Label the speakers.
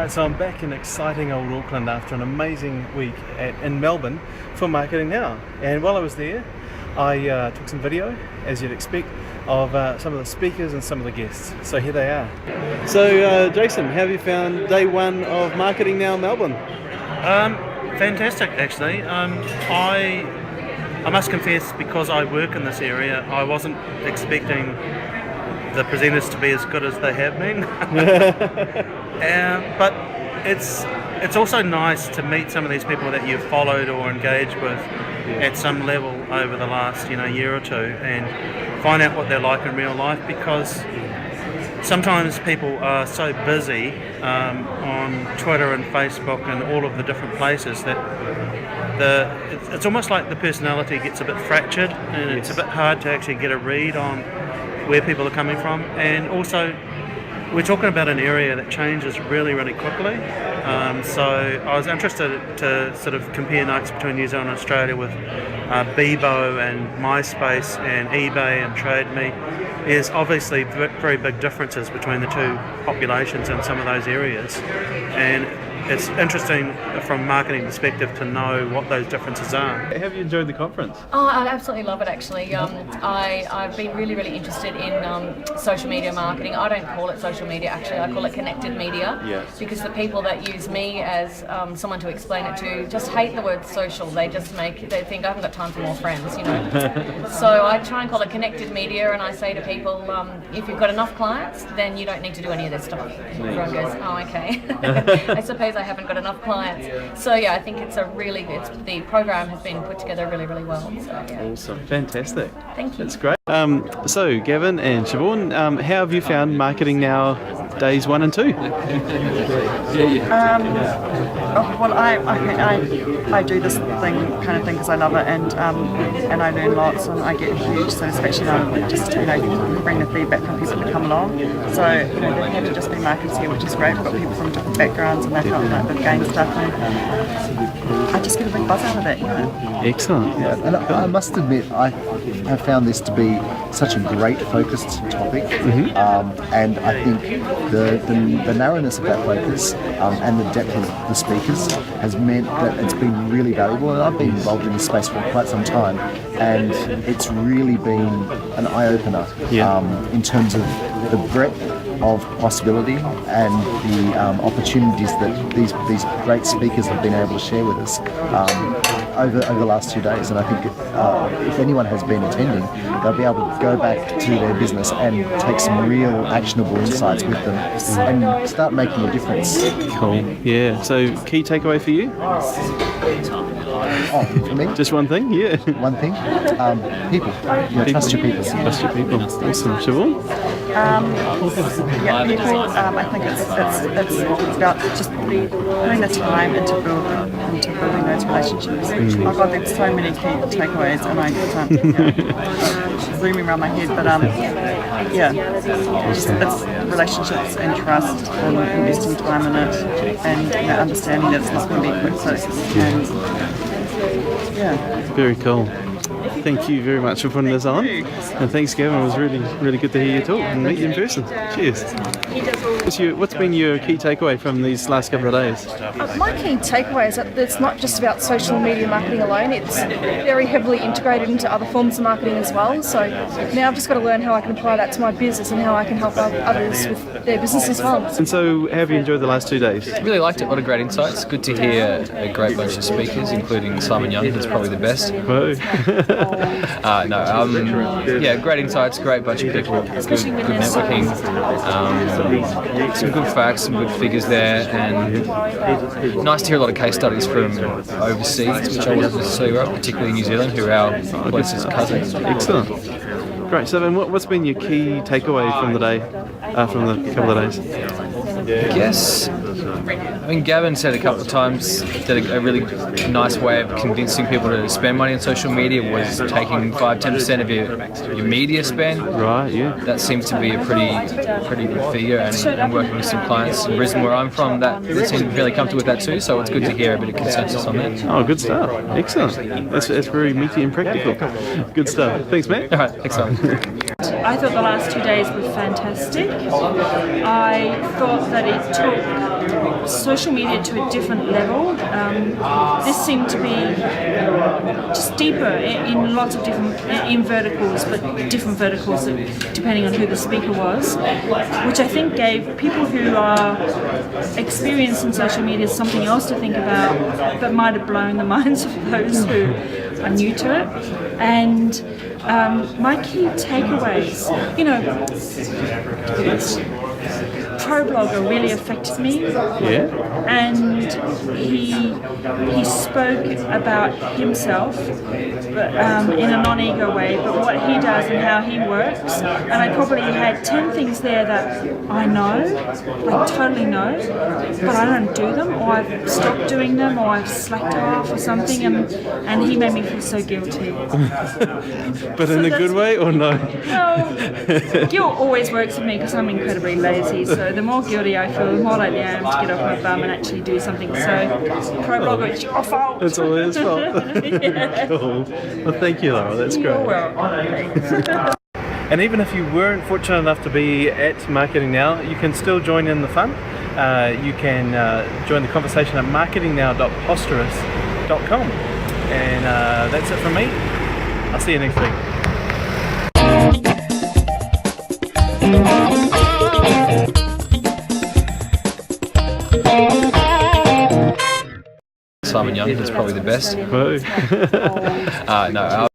Speaker 1: Right, so I'm back in exciting old Auckland after an amazing week in Melbourne for Marketing Now. And while I was there, I took some video, as you'd expect, of some of the speakers and some of the guests. So here they are. So Jason, how have you found day one of Marketing Now Melbourne?
Speaker 2: Fantastic, actually. I must confess, because I work in this area, I wasn't expecting the presenters to be as good as they have been. But it's also nice to meet some of these people that you've followed or engaged with at some level over the last year or two, and find out what they're like in real life, because sometimes people are so busy on Twitter and Facebook and all of the different places that it's almost like the personality gets a bit fractured, and it's a bit hard to actually get a read on where people are coming from. And also, we're talking about an area that changes really, really quickly. So I was interested to sort of compare notes between New Zealand and Australia with Bebo and MySpace and eBay and TradeMe. There's obviously very big differences between the two populations in some of those areas. And it's interesting from a marketing perspective to know what those differences are.
Speaker 1: Have you enjoyed the conference?
Speaker 3: Oh, I absolutely love it, actually. I've been really, really interested in social media marketing. I don't call it social media, actually. I call it connected media.
Speaker 1: Yes.
Speaker 3: Because the people that use me as someone to explain it to just hate the word social. They think I haven't got time for more friends, So I try and call it connected media, and I say to people, if you've got enough clients, then you don't need to do any of this stuff. Everyone goes, oh, okay. I suppose I haven't got enough clients. So yeah, I think the program has been put together really, really well. So, yeah.
Speaker 1: Awesome, fantastic.
Speaker 3: Thank you.
Speaker 1: That's great. So Gavin and Yvonne, how have you found Marketing Now days 1 and 2?
Speaker 4: Well, I do this kind of thing because I love it, and I learn lots, and I get huge satisfaction out of it. Just bring the feedback from people that come along. So they haven't just been marketers here, which is great. We've got people from different backgrounds, and they've got like the game stuff, and I just get a big buzz out of it.
Speaker 1: Excellent.
Speaker 5: Yeah, and I must admit, I have found this to be such a great focused topic, and I think the narrowness of that focus and the depth of the speakers has meant that it's been really valuable. And I've been involved in this space for quite some time, and it's really been an eye-opener in terms of the breadth of possibility and the opportunities that these great speakers have been able to share with us over the last 2 days. And I think if anyone has been attending, they'll be able to go back to their business and take some real actionable insights with them and start making a difference.
Speaker 1: Cool. Yeah. So key takeaway for you?
Speaker 5: For me?
Speaker 1: Just one thing? Yeah.
Speaker 5: One thing? People. Trust your people.
Speaker 1: Trust your people. Awesome. Siobhan?
Speaker 4: People. I think it's about just putting the time into building those relationships. Oh God, there's so many key takeaways, and I can't zooming around my head, but it's relationships and trust, and investing time in it, and understanding that it's not going to be a quick fix.
Speaker 1: Very cool. Thank you very much for putting this on. And thanks, Gavin. It was really, really good to hear you talk and meet you in person. Cheers. What's been your key takeaway from these last couple of days?
Speaker 6: My key takeaway is that it's not just about social media marketing alone. It's very heavily integrated into other forms of marketing as well. So now I've just got to learn how I can apply that to my business and how I can help others with their business as well.
Speaker 1: And so, how have you enjoyed the last 2 days?
Speaker 7: Really liked it. A lot of great insights. Good to hear a great bunch of speakers, including Simon Young, who's probably the best.
Speaker 1: Whoa.
Speaker 7: Great insights, great bunch of people, good networking, some good facts, some good figures there, and nice to hear a lot of case studies from overseas, which I wasn't necessarily aware of, particularly New Zealand, who are our closest cousins.
Speaker 1: Excellent. Great. So then what's been your key takeaway from the day, from the couple of days?
Speaker 7: I guess, Gavin said a couple of times that a really nice way of convincing people to spend money on social media was taking 5-10% of your media spend.
Speaker 1: Right, yeah.
Speaker 7: That seems to be a pretty good figure, and I'm working with some clients in Brisbane where I'm from that seem fairly comfortable with that too, so it's good to hear a bit of consensus on that.
Speaker 1: Oh, good stuff. Excellent. That's very meaty and practical. Good stuff. Thanks, Matt.
Speaker 7: All right, thanks, Simon.
Speaker 8: I thought the last 2 days were fantastic. I thought that it took social media to a different level. This seemed to be just deeper in lots of different in verticals, but different verticals depending on who the speaker was, which I think gave people who are experienced in social media something else to think about, but might have blown the minds of those who are new to it. And my key takeaways, ProBlogger really affected me.
Speaker 1: Yeah.
Speaker 8: And he spoke about himself, but in a non-ego way, but what he does and how he works. And I probably had 10 things there that I know, like totally know, but I don't do them, or I've stopped doing them, or I've slacked off or something, and he made me feel so guilty.
Speaker 1: But in a good way or no?
Speaker 8: No, guilt always works with me because I'm incredibly lazy, so the more guilty I feel, the more likely I am to get off my bum and actually do something. So, ProBlogger, it's your fault.
Speaker 1: It's all his fault.
Speaker 8: Yeah.
Speaker 1: Cool. Well, thank you, Laura. That's great.
Speaker 8: You're welcome.
Speaker 1: And even if you weren't fortunate enough to be at Marketing Now, you can still join in the fun. You can join the conversation at marketingnow.posterous.com. And that's it from me. I'll see you next week.
Speaker 7: Simon Young is probably the best.
Speaker 1: Whoa.
Speaker 7: No.